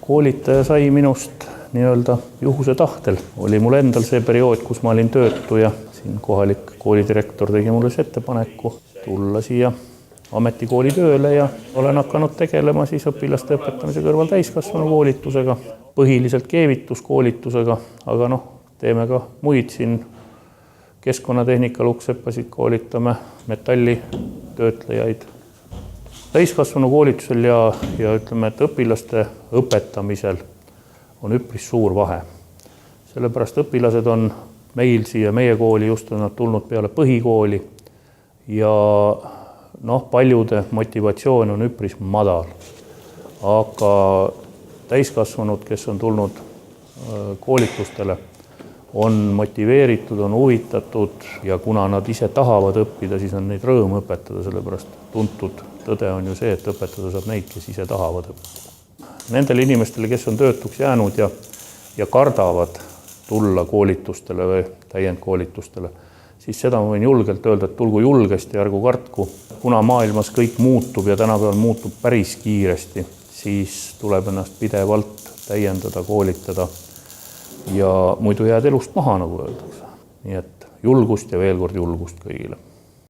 Koolitaja sai minust nii-öelda juhuse tahtel. Oli mul endal see periood, kus ma olin töötu ja siin kohalik koolidirektor tegi mulle ettepaneku tulla siia ametikooli tööle ja olen hakanud tegelema siis õpilaste õpetamise kõrval täiskasvanu koolitusega, põhiliselt keevituskoolitusega, aga teeme ka muid siin keskkonnatehnika lukseppasid koolitame, metallitöötlejaid. Täiskasvanu koolitusel ja ütleme, et õpilaste õpetamisel on üpris suur vahe. Sellepärast õpilased on meil siia meie kooli just on nad tulnud peale põhikooli ja paljude motivatsioon on üpris madal. Aga täiskasvanud, kes on tulnud koolitustele, on motiveeritud, on huvitatud ja kuna nad ise tahavad õppida, siis on neid rõõm õpetada, sellepärast tuntud tõde on ju see, et õpetada saab neid, kes ise tahavad õppida. Nendele inimestele, kes on töötuks jäänud ja kardavad tulla koolitustele või täiendkoolitustele, siis seda ma võin julgelt öelda, et tulgu julgesti, ärgu kartku. Kuna maailmas kõik muutub ja tänapäeval muutub päris kiiresti, siis tuleb ennast pidevalt täiendada, koolitada ja muidu jääd elust maha, nagu öeldakse. Nii et julgust ja veel kord julgust kõigile.